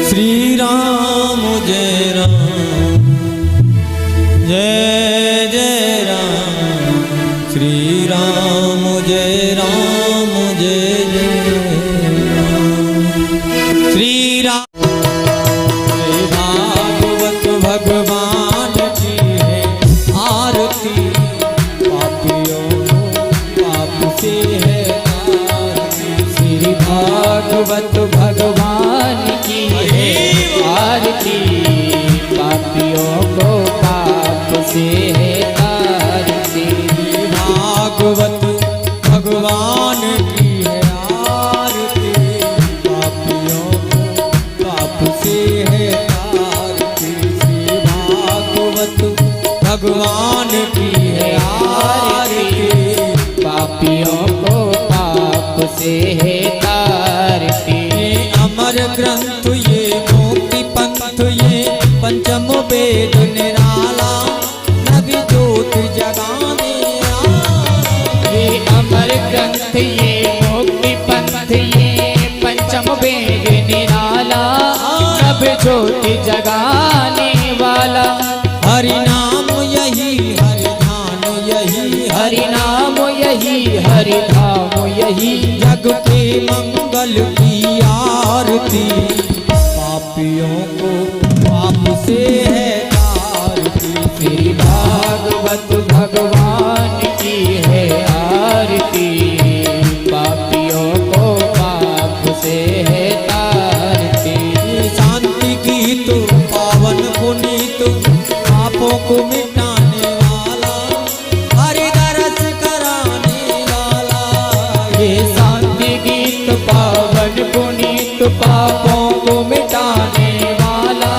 श्री राम जय राम जय जय राम, श्री राम जय राम जय जय राम, श्री राम। भागवत भगवान की है आरती, पापियों को पाप से है आरती। श्री भागवत भगवान की है आरती, पापियों को पाप से है आरती। भागवत भगवान की है आरती, पापियों को पाप से है आरती। श्री भागवत भगवान की है आरती, पापियों को पाप से है आरती। अमर ग्रंथ ये मुक्ति पंथ ये पंचम वेद निराला, नबी ज्योत जगाने ये अमर ग्रंथ ये मुक्ति पंथ ये पंचम वेद निराला, सब ज्योति जगाने वाला। हरि नाम यही हरि ध्यान यही, हरि नाम यही हरि धाम यही, जग के मंगल की आरती। पापियों को पाप से है आरती। श्री भागवत भगवान की है आरती, पापियों को पाप से है आरती। शांति गीत पावन पुनीत, पापों को मिटाने वाला, हरि दरस कराने वाला। ये शांति गीत पावन पुनीत, पापों को मिटाने वाला,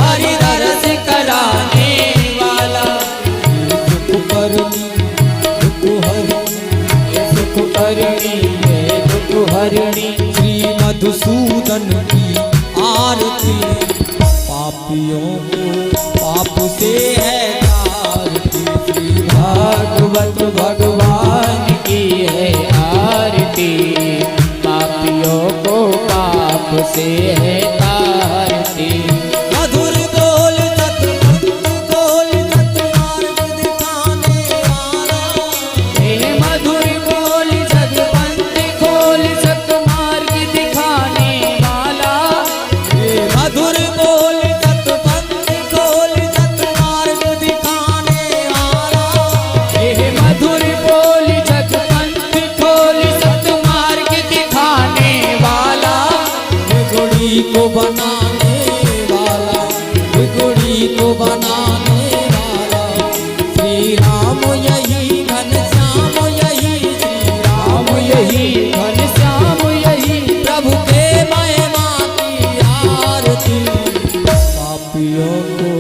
हरि दरस कराने वाला। सुख करनी दुख हरनी, सुख करनी है दुख हरणी। श्री मधुसूदन की आरती, पापियों को पाप से है आरती। श्री भागवत भगवान की है आरती, पापियों को पाप से है आरती। मधुर बोल सतमंत्र बोल सतमार्ग दिखाने वाला, हे मधुर बोल सतपंथ खोल सतमार्ग दिखाने वाला। हे मधुर बोल सतपंथ खोल सतमार्ग दिखाने वाला। हे मधुर बोल सतपंथ खोल सतमार्ग दिखाने वाला। बिगड़ी को बनाने वाला, बिगड़ी को बनाने वाला। श्री राम यही घनश्याम यही, श्री राम यही घनश्याम यही, प्रभु के महिमा की आरती। पापियों को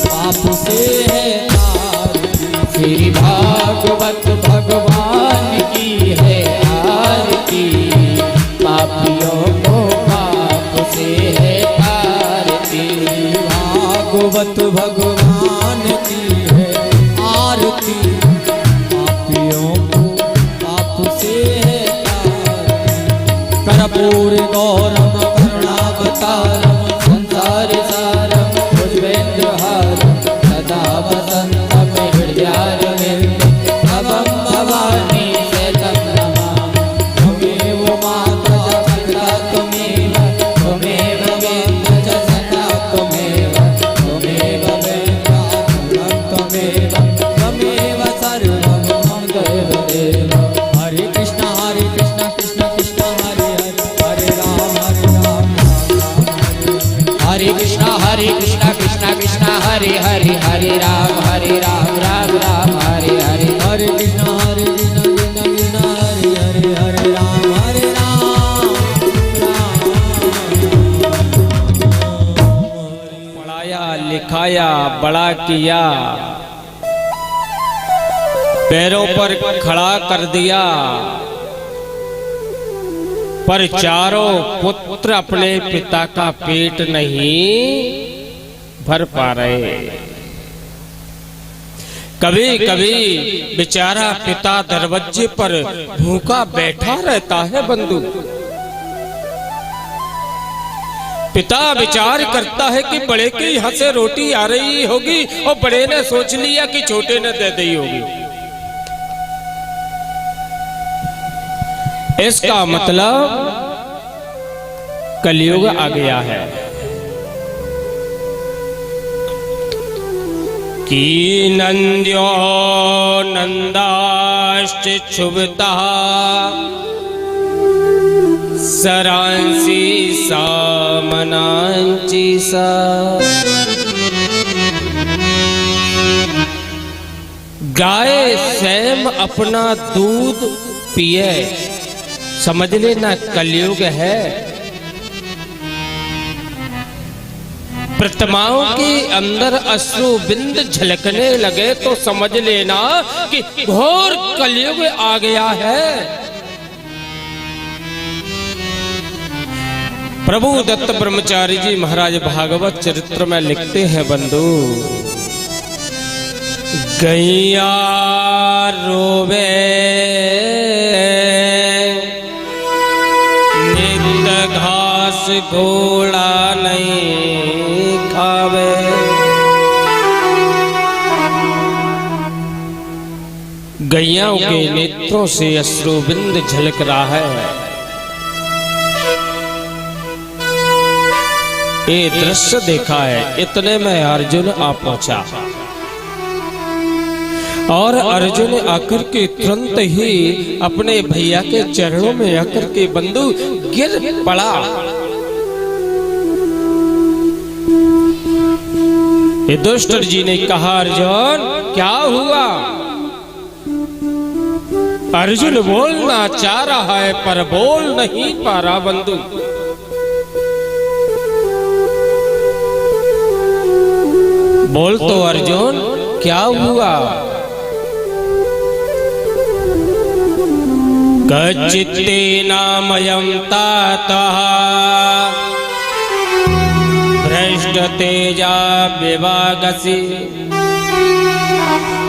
पाप से है आरती। श्री भागवत भगवान की है आरती, पापियों को पाप से है आरती। भागवत भगवान की है आरती, पापियों को पाप से है आरती। कर्पूर गौरम करुणावतारम, संसार सारम भुजगेन्द्रहारम, सदा वसंतम हृदयारविंदे, भवं भवानी शतं नमामि। त्वमेव माता पिता त्वमेव, त्वमेव वेद्यः च सदा त्वमेव, त्वमेव वेद्यः त्वमेव, त्वमेव सर्वं मम देव। हरे कृष्ण कृष्ण कृष्ण हरे हरे, हरे राम राम राम हरे। हरे कृष्ण कृष्ण कृष्ण हरे हरे, हरे राम राम राम हरे हरे। हरे कृष्ण कृष्ण कृष्ण हरे हरे, हरे राम राम। पढ़ाया लिखाया बड़ा किया, पैरों पर खड़ा कर दिया। पर चारों पुत्र अपने पिता का पेट नहीं भर पा रहे। कभी कभी बेचारा पिता दरवाजे पर भूखा बैठा रहता है बंधु। पिता विचार करता है कि बड़े के यहाँ से रोटी आ रही होगी और बड़े ने सोच लिया कि छोटे ने दे दी होगी। इसका मतलब कलयुग आ गया है कि नंद्यो नंदाश्च क्षुब्धः सरांसी सामनांची सा। गाय स्वयं अपना दूध पिए, समझ लेना कलयुग है। प्रतिमाओं के अंदर अश्रु बिंद झलकने लगे तो समझ लेना कि घोर कलयुग आ गया है। प्रभु दत्त ब्रह्मचारी जी महाराज भागवत चरित्र में लिखते हैं बंधु, गैया रोवे नित घास घोड़ा नहीं खावे। गैयाओं के नेत्रों से अश्रुबिंद झलक रहा है। ये दृश्य देखा है, इतने में अर्जुन आ पहुंचा और अर्जुन आकर के तुरंत ही अपने भैया के चरणों में आकर के बंधु गिर पड़ा। युधिष्ठिर जी ने कहा, अर्जुन क्या हुआ? अर्जुन बोलना चाह रहा है पर बोल नहीं पा रहा बंधु। बोल तो अर्जुन, क्या हुआ? कच्चित्तेनामयं तातः भ्रष्ट तेजा विभागसि।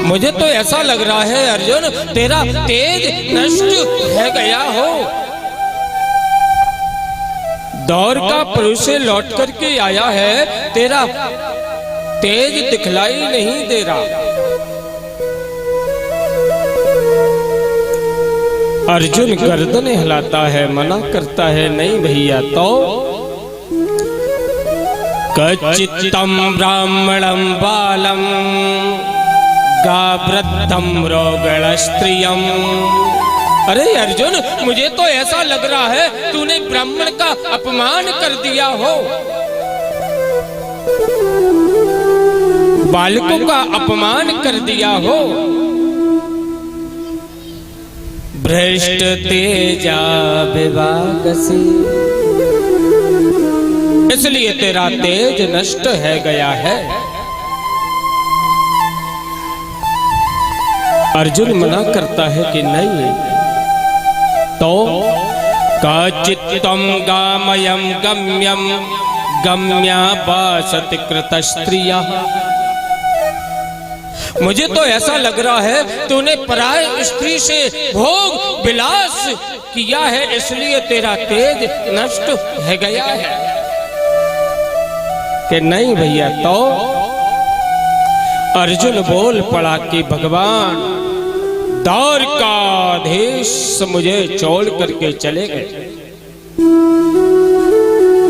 मुझे तो ऐसा लग रहा है अर्जुन, तेरा तेज नष्ट है गया हो। दौर का पुरुष लौट करके आया है, तेरा तेज दिखलाई नहीं दे रहा। अर्जुन गर्दन हिलाता है, मना करता है, नहीं भैया। तो कच्चित्तम ब्राह्मणं बालम गावृद्धं रोगण स्त्रियम। अरे अर्जुन, मुझे तो ऐसा लग रहा है तूने ब्राह्मण का अपमान कर दिया हो, बालकों का अपमान कर दिया हो। भ्रष्ट तेजा विभागसि, इसलिए तेरा तेज नष्ट है गया है। अर्जुन मना करता है कि नहीं। तो काचित्तम गामयं गम्यं गम्या वासति कृतस्त्रिया। मुझे तो ऐसा लग रहा है तूने पराय स्त्री से भोग विलास किया है, इसलिए तेरा तेज नष्ट है गया है। कि नहीं भैया। तो अर्जुन बोल पड़ा कि भगवान दौर का देश मुझे छोड़ करके चले गए,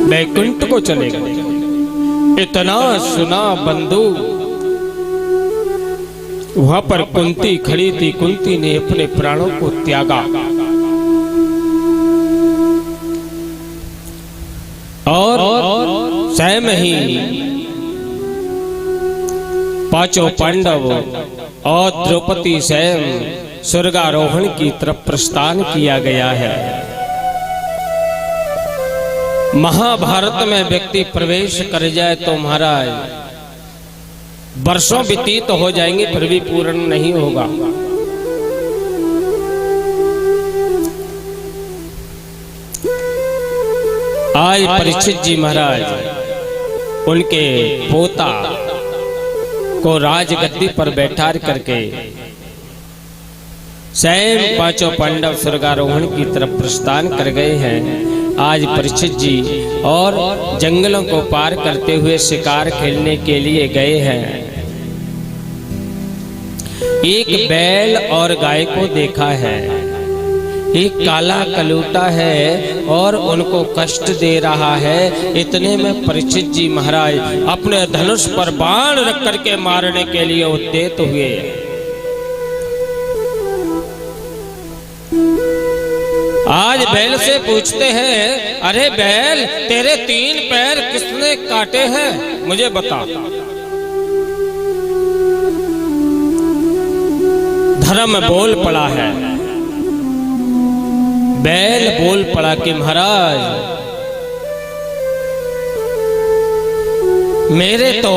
वैकुंठ को चले गए। इतना सुना बंधु, वहां पर कुंती खड़ी थी। कुंती ने अपने प्राणों को त्यागा और स्वयं ही पांचों पांडव और द्रौपदी स्वयं स्वर्गारोहण की तरफ प्रस्थान किया गया है। महाभारत में व्यक्ति प्रवेश कर जाए तो महाराज वर्षों व्यतीत हो जाएंगे फिर भी पूर्ण नहीं होगा। आज परीक्षित जी महाराज उनके पोता को राजगद्दी पर बैठा करके स्वयं पांचों पांडव स्वर्गारोहण की तरफ प्रस्थान कर गए हैं। आज परीक्षित जी और जंगलों को पार करते हुए शिकार खेलने के लिए गए हैं। एक बैल और गाय को देखा है, एक काला कलूटा है और उनको कष्ट दे रहा है। इतने में परीक्षित जी महाराज अपने धनुष पर बाण रख करके मारने के लिए उद्यत हुए। आज बैल से पूछते हैं, अरे बैल तेरे 3 पैर किसने काटे हैं, मुझे बता। धर्म बोल पड़ा है, बैल बोल पड़ा कि महाराज मेरे तो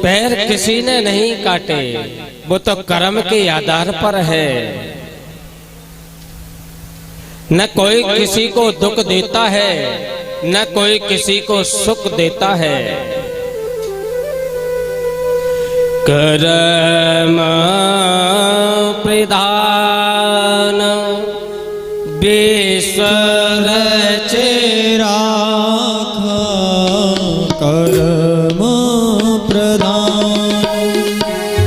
पैर किसी ने नहीं काटे, वो तो कर्म के आधार पर है। न कोई किसी को दुख देता है, न कोई किसी को सुख देता है। कर्म प्रधान विश्वर राख, कर्म प्रधान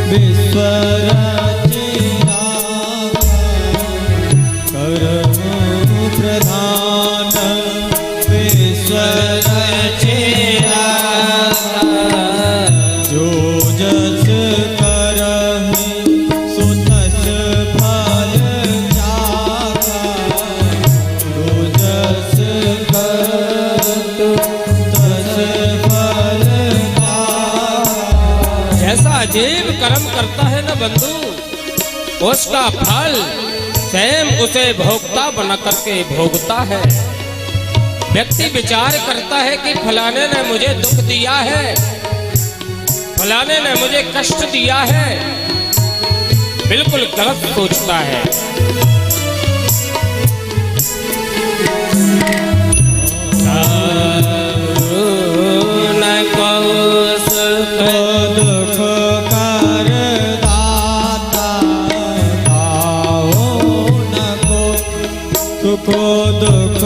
विश्वर राख, कर्म प्रधान विश्वर जो जस करहि सो तस फल जागा, जो जस करत तस फल जागा। जैसा अजीब कर्म करता है ना बंधु, उसका फल स्वयं उसे भोगता बना करके भोगता है। व्यक्ति विचार करता है कि फलाने ने मुझे दुख दिया है, फलाने ने मुझे कष्ट दिया है, बिल्कुल गलत सोचता है। दुख कर दाता गाओ न को, सुख दुख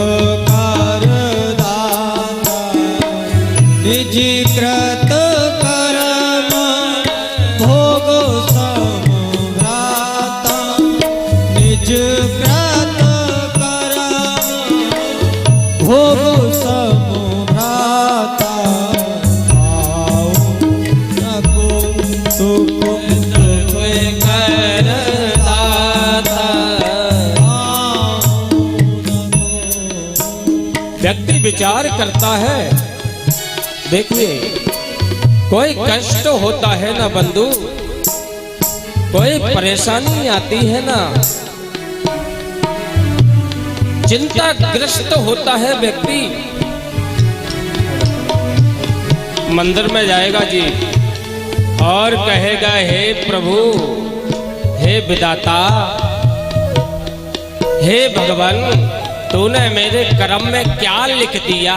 कर दाता निज कृत कर्म भोग समभ्राता, निज कृत कर्म भोग समभ्राता। व्यक्ति विचार करता है, देखिए कोई कष्ट होता है ना बंधु, कोई परेशानी आती है ना, चिंताग्रस्त होता है व्यक्ति, मंदिर में जाएगा जी और कहेगा, हे प्रभु, हे विधाता, हे भगवान, तूने मेरे कर्म में क्या लिख दिया।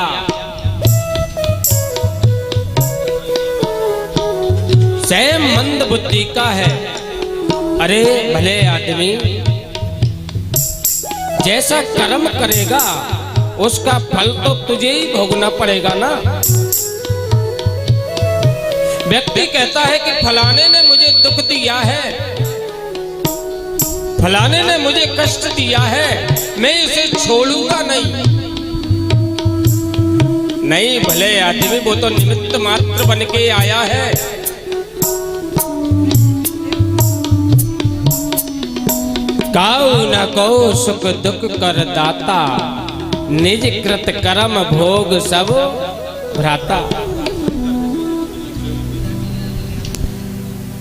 स्वयं मंद बुद्धि का है। अरे भले आदमी, जैसा कर्म करेगा उसका फल तो तुझे ही भोगना पड़ेगा ना। व्यक्ति कहता है कि फलाने ने मुझे दुख दिया है, फलाने ने मुझे कष्ट दिया है, मैं इसे छोड़ूंगा नहीं। नहीं भले आदमी, वो तो निमित्त मात्र बन के आया है। काऊ न को सुख दुख कर दाता, निज कृत कर्म भोग सब भ्राता।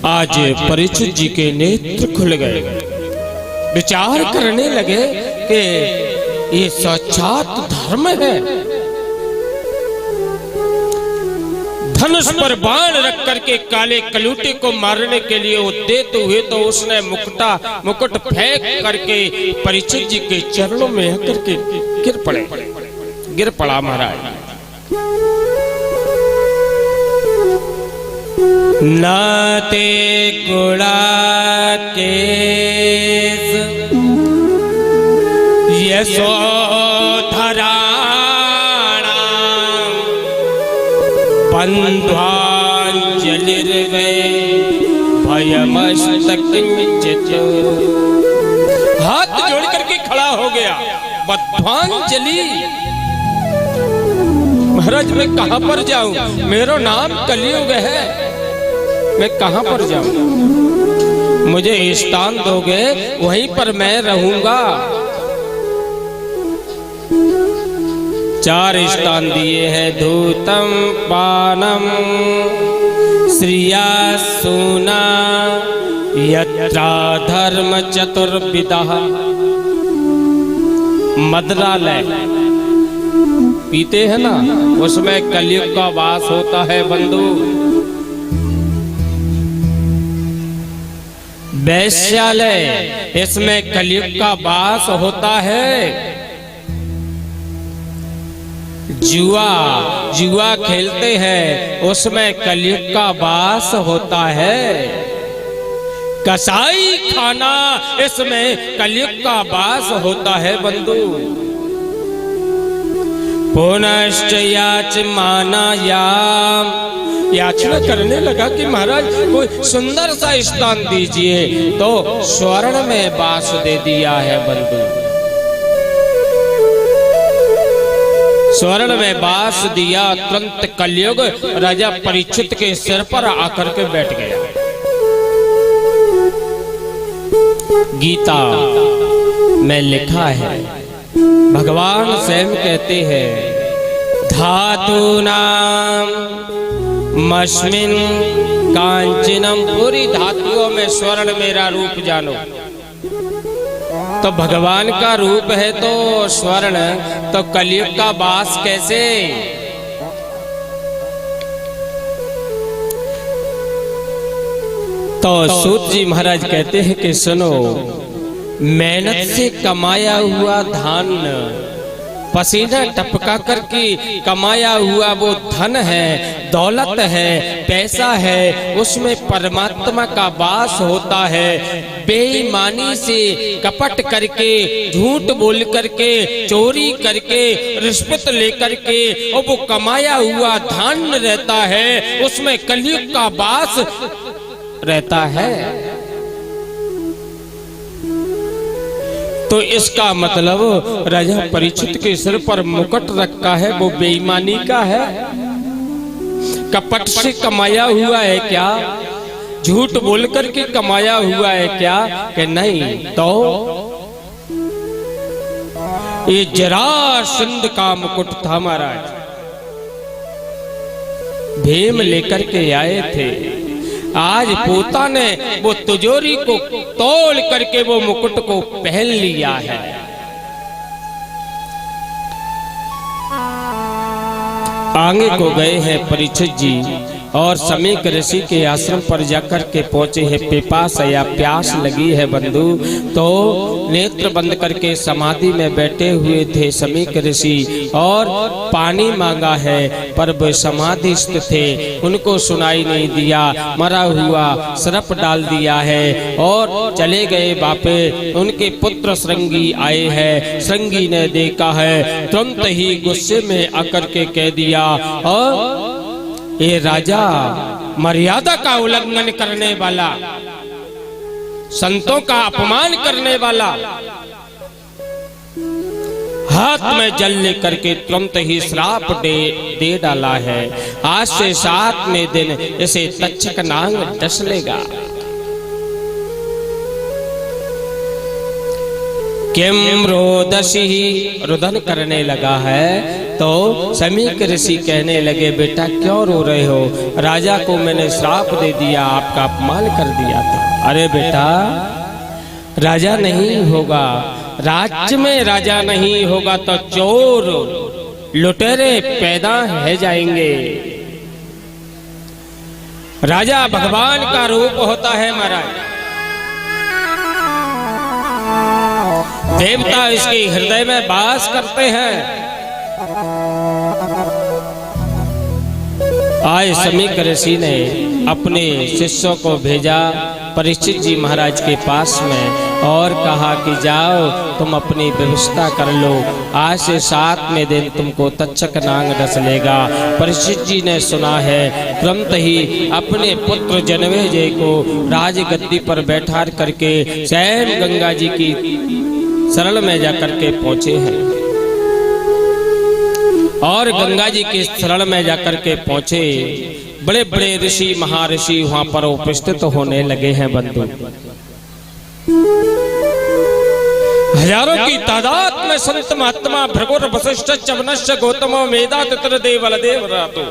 आज परीक्षित जी के नेत्र खुल गए, विचार करने लगे कि ये साक्षात धर्म है। धनुष पर बाण रख करके काले कलूटे को मारने के लिए उद्यत हुए तो उसने मुकुट फेंक करके परीक्षित जी के चरणों में आकर के गिर पड़े। गिर पड़ा महाराज। नाते गुड़ा केस यशोधराणां बंध्वांजलिर्वे भयमस्तकिंचित्। हाथ जोड़ करके खड़ा हो गया। बद्धांजलि, महाराज मैं कहां पर जाऊं? मेरा नाम कलयुग है, मैं कहां पर जाऊं? मुझे स्थान दोगे, वहीं पर मैं रहूंगा। 4 स्थान दिए हैं। धूतम पानम श्रिया सूना यत्रा धर्म चतुर्विदः। मदरालय पीते हैं ना, उसमें कलयुग का वास होता है बंधु। वैश्यालय, इसमें कलयुग का वास होता है। जुआ खेलते हैं, उसमें कलयुग का वास होता है। कसाई खाना, इसमें कलयुग का वास होता है बंधु। पुनश्च याचमानायाम, याचना करने लगा कि महाराज कोई सुंदर सा स्थान दीजिए, तो स्वर्ण में वास दे दिया है बंधु। स्वर्ण में वास दिया, तुरंत कलयुग राजा परीक्षित के सिर पर आकर के बैठ गया। गीता में लिखा है, भगवान स्वयं कहते हैं, धातूनां मस्मिन् कांचनम। पूरी धातुओं में स्वर्ण मेरा रूप जानो। तो भगवान का रूप है तो स्वर्ण, तो कलयुग का वास कैसे? तो सूत जी महाराज कहते हैं कि सुनो, मेहनत से कमाया हुआ धन, पसीना टपका करके कमाया हुआ वो धन है, दौलत है, पैसा है, उसमें परमात्मा का वास होता है। बेईमानी से, कपट करके, झूठ बोल करके, चोरी करके, रिश्वत लेकर के और वो कमाया हुआ धन रहता है, उसमें कलयुग का वास रहता है। तो इसका मतलब राजा परीक्षित के सिर पर मुकुट रखा है, वो बेईमानी का है, कपट से कमाया हुआ है क्या? झूठ बोल करके कमाया हुआ है क्या? कि नहीं। तो ये जरासंध का मुकुट था महाराज, भीम लेकर के आए थे। आज पोता ने वो तिजोरी को तोड़ करके वो मुकुट को पहन लिया है। आगे को गए हैं परीक्षित जी और समीक ऋषि के आश्रम पर जाकर के पहुंचे हैं। पिपास या प्यास लगी है बंधु, तो नेत्र बंद करके समाधि में बैठे हुए थे समीक ऋषि और पानी मांगा है, पर वे समाधिस्थ थे, उनको सुनाई नहीं दिया। मरा हुआ सरप डाल दिया है और चले गए बापे। उनके पुत्र श्रृंगी आए हैं, श्रृंगी ने देखा है, तुरंत ही गुस्से में आकर के कह दिया, और ये राजा मर्यादा का उल्लंघन करने वाला, संतों का अपमान करने वाला, हाथ में जल लेकर के तुरंत ही श्राप दे डाला है। आज से 7वें दिन इसे तक्षक नाग डस लेगा। किम रोदसी, रुदन करने लगा है। तो समीक ऋषि कहने लगे, बेटा क्यों रो रहे हो? राजा को मैंने श्राप दे दिया, आपका अपमान कर दिया था। अरे बेटा, राजा नहीं होगा, राज्य में राजा नहीं होगा तो चोर लुटेरे पैदा है जाएंगे। राजा भगवान का रूप होता है महाराज, देवता इसके हृदय में वास करते हैं। आए समीक ऋषि ने अपने शिष्यों को भेजा परीक्षित जी महाराज के पास में और कहा कि जाओ तुम अपनी व्यवस्था कर लो, आज से 7वें दिन तुमको तक्षक नाग डस लेगा। परीक्षित जी ने सुना है, तुरंत ही अपने पुत्र जनमेजय को राजगद्दी पर बैठा करके स्वयं गंगा जी की शरण में जाकर के पहुंचे हैं और गंगा जी के शरण में जाकर के पहुंचे। बड़े बड़े ऋषि महर्षि वहां पर उपस्थित होने लगे हैं बंधु। हजारों की तादाद में संत महात्मा भृगुर वशिष्ठ चवनश्च गौतमो मेधा तितर देव बलदेव रातो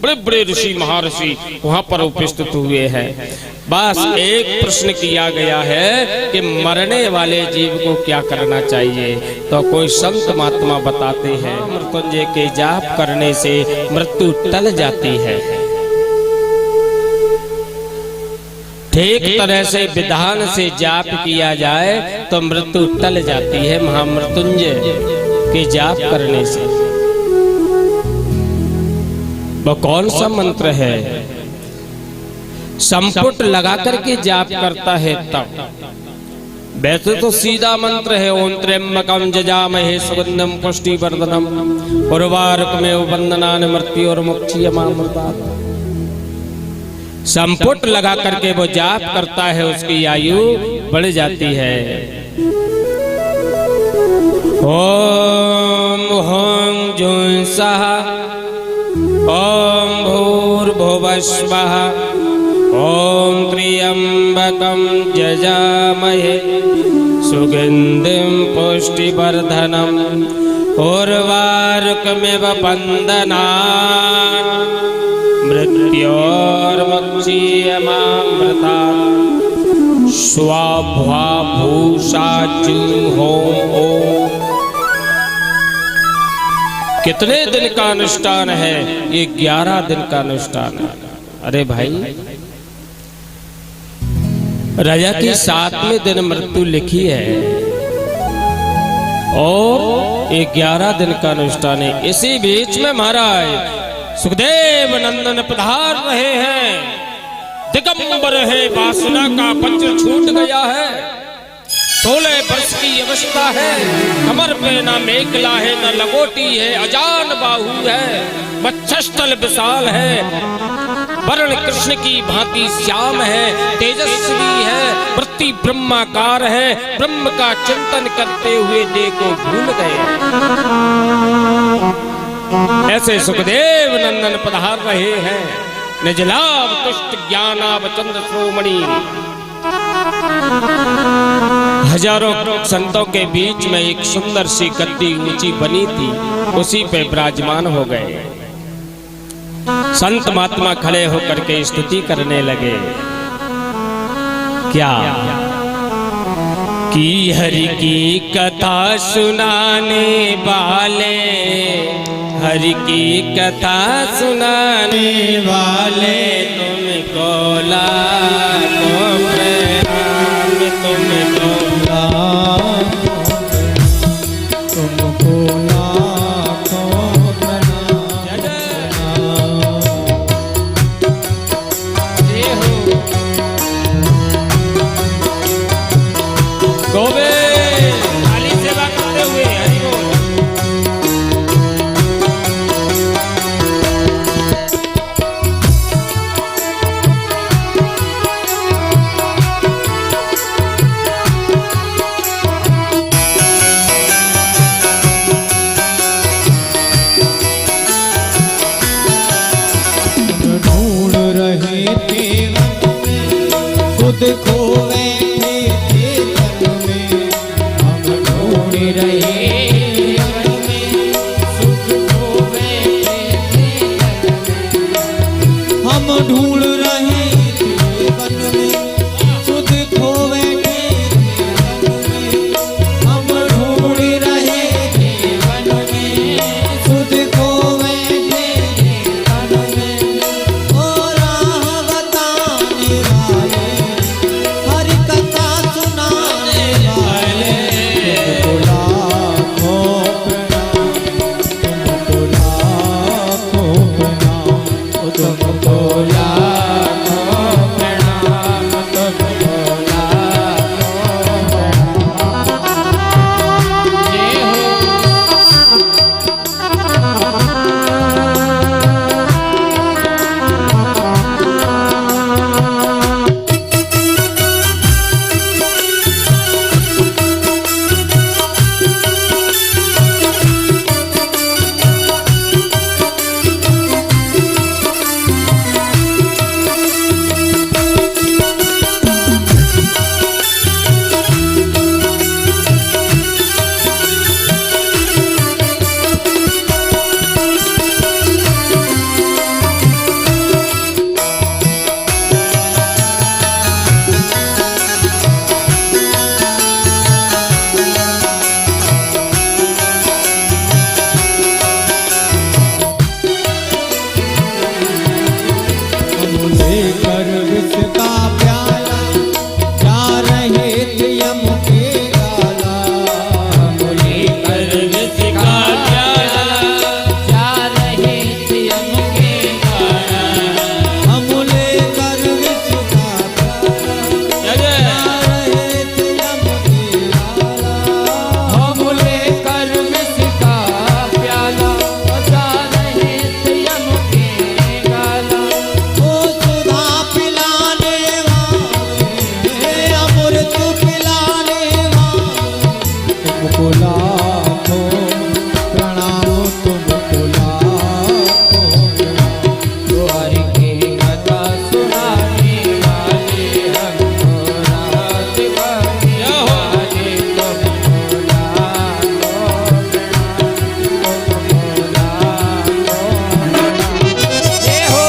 बड़े बड़े ऋषि महर्षि वहां पर उपस्थित हुए हैं। बस एक प्रश्न किया गया है कि मरने वाले जीव को क्या करना चाहिए, तो कोई संत महात्मा बताते हैं मृत्युंजय के जाप करने से मृत्यु टल जाती है। ठीक तरह से विधान से जाप किया जाए तो मृत्यु टल जाती है महामृत्युंजय के जाप करने से। वो कौन सा मंत्र है? संपुट लगा करके जाप करता है तब। वैसे तो सीधा मंत्र है, ओम त्र्यंबकम जजामहे सुगंधम पुष्टिवर्धनम उर्वारुकमेव बंधनान् मृत्योर्मुक्षीयमामृतात्। संपुट लगा करके वो जाप करता है, उसकी आयु बढ़ जाती है। ओम ह्रौं जूं सः ओम भूर्भुवः स्वः ओम त्र्यंबकं जजामहे सुगंधिं पुष्टिवर्धनम् उर्वारुकमेव बन्धनान् मृत्योर्मुक्षीयमामृतात् स्वाहा भूषा जुहों। कितने दिन का अनुष्ठान है? ये 11 दिन का अनुष्ठान है। अरे भाई, राजा की 7वें दिन मृत्यु लिखी है और ये 11 दिन का अनुष्ठान है। इसी बीच में महाराज सुखदेव नंदन पधार रहे हैं। दिगंबर है, वासना का पंच छूट गया है। 16 वर्ष की अवस्था है, कमर पे ना मेखला है न लगोटी है, अजान बाहु है, वक्षस्थल विशाल है, वर्ण कृष्ण की भांति श्याम है, तेजस्वी है, वृत्ति ब्रह्माकार है। ब्रह्म का चिंतन करते हुए देह को भूल गए। ऐसे सुखदेव नंदन पधार रहे हैं। निजलाभ तुष्ट ज्ञानाभ चंद्र श्रोमणि। हजारों संतों के बीच में एक सुंदर सी गद्दी ऊंची बनी थी, उसी पे विराजमान हो गए। संत महात्मा खड़े होकर के स्तुति करने लगे। क्या कि हरि की कथा सुनाने वाले, हरि की कथा सुनाने वाले तुमको लाखों प्रणाम, तुमको खोवे थे तन में, हम ढूंढ रहे मन में सुख खोवे थे तन में, हम ढूंढ रहे थे मन में सुख खोवे थे तन में, हम ढूंढ रहे थे मन में सुख खोवे थे तन में। ओ राह बताने वाले, हरि कथा सुनाने वाले, तुमको लाखों प्रणाम, तुमको लाखों प्रणाम, तुमको तुमको लाखों प्रणाम, तुमको लाखों प्रणाम। जय हो। लेकर विष का प्याला जा रहे थे यम के गाला। लेकर विष का प्याला जा रहे थे यम के गाला। हम लेकर विष का प्याला जा रहे थे यम के गाला। हम लेकर विष का प्याला जा रहे थे यम के गाला। ओ सुधा पिलाने वाले अमृत पिलाने वाले तुमको लाखों प्रणाम, तुमको लाखों प्रणाम। द्वार की कथा सुनाने वाले हमको रात बहाने वाले तुमको लाखों प्रणाम, तुमको लाखों प्रणाम। जय हो।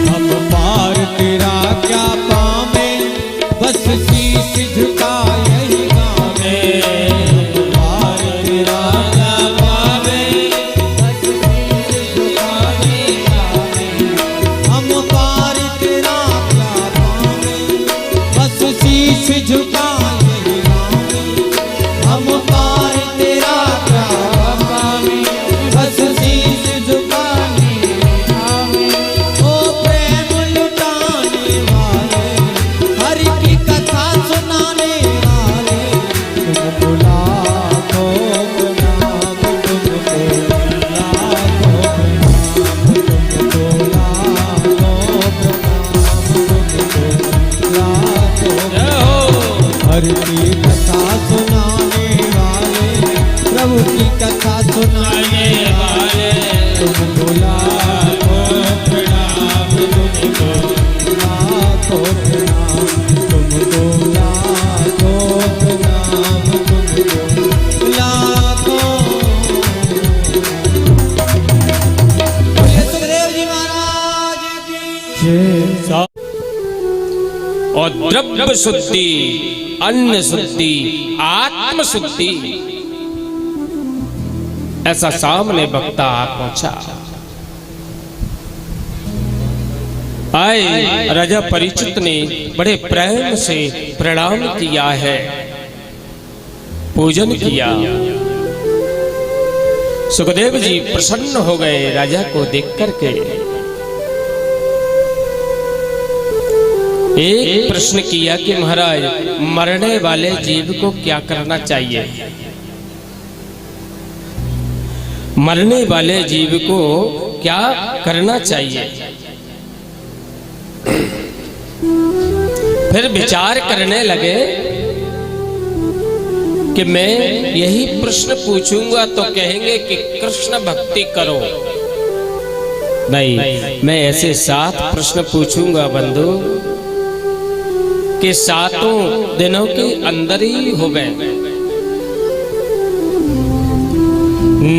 हम पार तेरा क्या पावे, बस शीश झुका यही गावे। हम पार तेरा क्या पावे, बस शीश झुका यही गावे। हम पार तेरा क्या पावे, बस शीश झुका यही गावे। हम पार तेरा क्या पावे, बस शीश झुका यही गावे। ओ प्रेम लुटाने वाले, हरि की कथा सुनाने वाले, तुमको लाखों प्रणाम, तुमको लाखों प्रणाम, तुमको लाखों प्रणाम, तुमको लाखों जय हो। हरि की कथा सुनाने वाले, प्रभु की कथा सुनाने वाले, तुमको लाखों प्रणाम, तुमको लाखों प्रणाम, तुमको लाखों प्रणाम, तुमको लाखों। बोलिए सुखदेव जी महाराज की जय। और द्रव्य शुद्धि, अन्न शुद्धि, आत्म शुद्धि, ऐसा सामने वक्ता आ पहुंचा। आए राजा परीक्षित ने बड़े प्रेम से प्रणाम किया है, पूजन किया। सुखदेव जी प्रसन्न हो गए राजा को देख करके। एक प्रश्न किया कि महाराज, मरने वाले जीव को क्या करना चाहिए? मरने वाले जीव को क्या करना चाहिए? फिर विचार करने लगे कि मैं यही प्रश्न पूछूंगा तो कहेंगे कि कृष्ण भक्ति करो, नहीं, मैं ऐसे 7 प्रश्न पूछूंगा बंधु कि 7 दिनों के अंदर ही हो गए।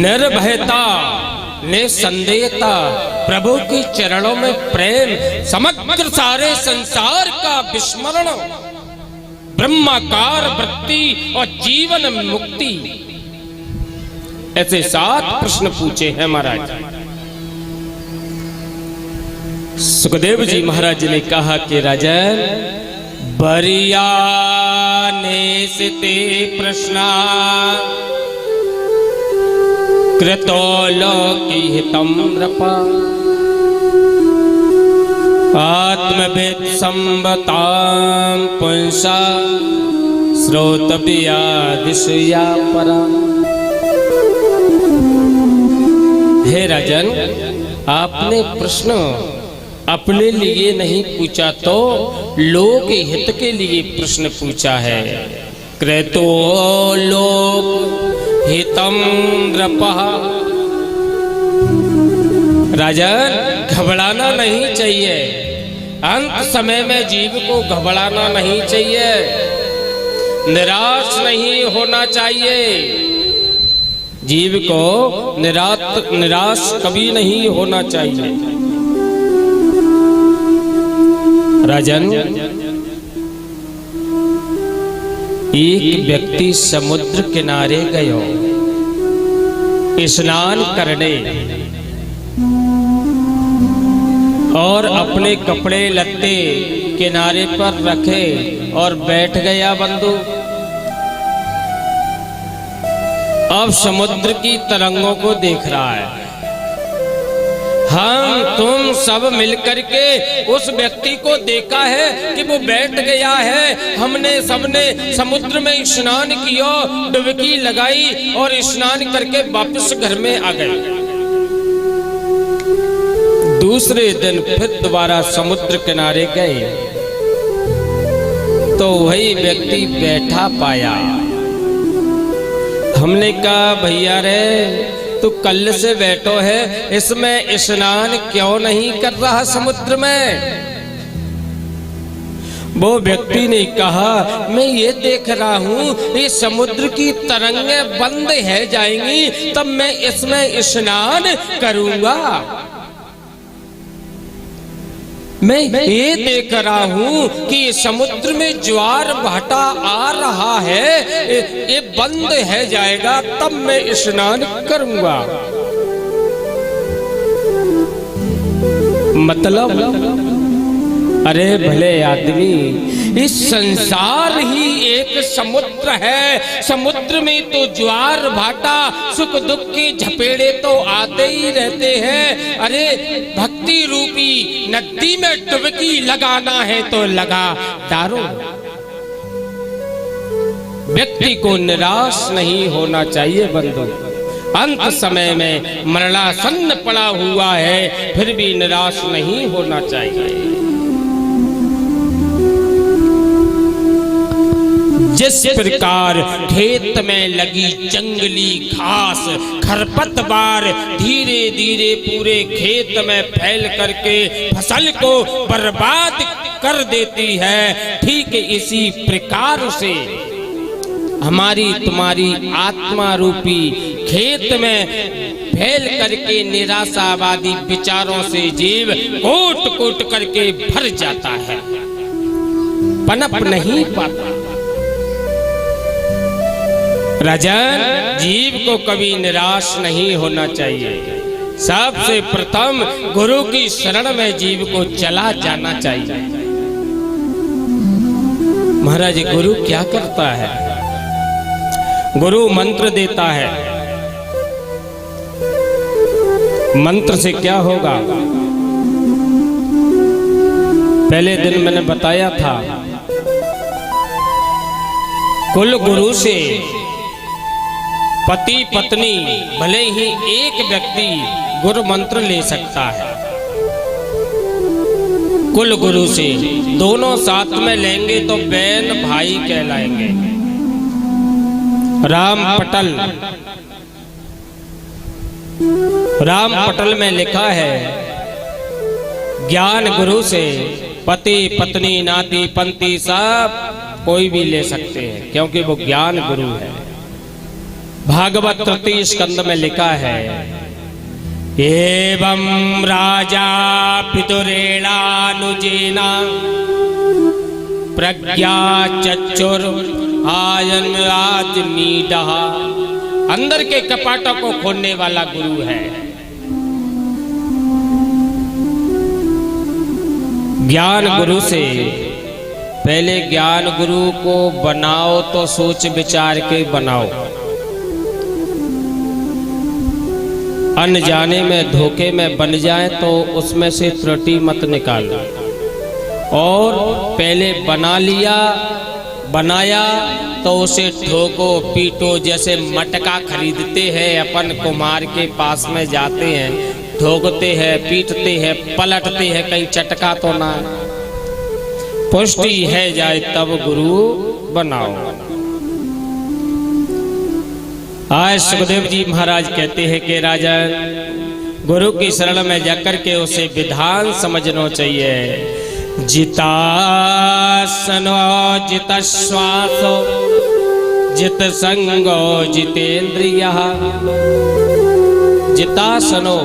निर्भयता, निसंदेहता, प्रभु के चरणों में प्रेम, समग्र सारे संसार का विस्मरण, ब्रह्माकार वृत्ति और जीवन मुक्ति, ऐसे 7 प्रश्न पूछे हैं महाराज। सुखदेव जी महाराज ने कहा कि राजन, बरिया ने सिते प्रश्ना कृतो लोकी हितम नृपा आत्मविद संबतां पुंसा श्रोतव्या दिशया परा। हे राजन, आपने प्रश्न अपने लिए नहीं पूछा तो लोक हित के लिए प्रश्न पूछा है। कृतो लोक हितम नृपः। राजन, घबराना नहीं चाहिए। अंत समय में जीव को घबराना नहीं चाहिए, निराश नहीं होना चाहिए। जीव को निराश कभी नहीं होना चाहिए। राजन, एक व्यक्ति समुद्र किनारे गयो स्नान करने और अपने कपड़े लत्ते किनारे पर रखे और बैठ गया बंधु। अब समुद्र की तरंगों को देख रहा है। हम तुम सब मिलकर के उस व्यक्ति को देखा है कि वो बैठ गया है। हमने सबने समुद्र में स्नान किया, डुबकी लगाई और स्नान करके वापस घर में आ गए। दूसरे दिन फिर दोबारा समुद्र किनारे गए तो वही व्यक्ति बैठा पाया। हमने कहा, भैया रे, तू कल से बैठो है, इसमें स्नान क्यों नहीं कर रहा समुद्र में? वो व्यक्ति ने कहा, मैं ये देख रहा हूँ ये समुद्र की तरंगें बंद है जाएंगी, तब मैं इसमें स्नान करूंगा। मैं ये देख रहा हूँ कि समुद्र में ज्वार भाटा आ रहा है, ये बंद है जाएगा, तब मैं स्नान करूंगा। मतलब, अरे भले आदमी, इस संसार ही एक समुद्र है। समुद्र में तो ज्वार भाटा, सुख दुख के झपेड़े तो आते ही रहते हैं। अरे भक्ति रूपी नदी में डुबकी लगाना है तो लगा डारो। व्यक्ति को निराश नहीं होना चाहिए बंधु। अंत समय में मरणासन्न पड़ा हुआ है, फिर भी निराश नहीं होना चाहिए। जिस प्रकार खेत में लगी जंगली घास खरपतवार धीरे धीरे पूरे खेत में फैल करके फसल को बर्बाद कर देती है, ठीक इसी प्रकार से हमारी तुम्हारी आत्मा रूपी खेत में फैल करके निराशावादी विचारों से जीव कोट कोट करके भर जाता है, पनप नहीं पाता। राजन, जीव को कभी निराश नहीं होना चाहिए। सबसे प्रथम गुरु की शरण में जीव को चला जाना चाहिए। महाराज, गुरु क्या करता है? गुरु मंत्र देता है। मंत्र से क्या होगा? पहले दिन मैंने बताया था, कुल गुरु से पति पत्नी भले ही एक व्यक्ति गुरु मंत्र ले सकता है। कुल गुरु से दोनों साथ में लेंगे तो बहन भाई कहलाएंगे। राम पटल में लिखा है ज्ञान गुरु से पति पत्नी नाती पंती सब कोई भी ले सकते हैं, क्योंकि वो ज्ञान गुरु है। भागवत तृतीय स्कंद में लिखा है, एवं राजा पितुरेणानुजेना प्रज्ञा चक्षुर आयन आत्मीडः। अंदर के कपाटों को खोलने वाला गुरु है। ज्ञान गुरु से पहले ज्ञान गुरु को बनाओ तो सोच विचार के बनाओ, अनजाने में धोखे में बन जाए तो उसमें से त्रुटि मत निकालो। और पहले बना लिया, बनाया तो उसे ठोको पीटो, जैसे मटका खरीदते हैं अपन कुम्हार के पास में जाते हैं, ठोकते हैं पीटते हैं पलटते हैं, कहीं चटका तो ना, पुष्टि है जाए तब गुरु बनाओ। आज सुखदेव जी महाराज कहते हैं कि राजा गुरु की शरण में जाकर के उसे विधान समझना चाहिए। जितासनो जित श्वासो जित संगो जितेंद्रिय। जितासनो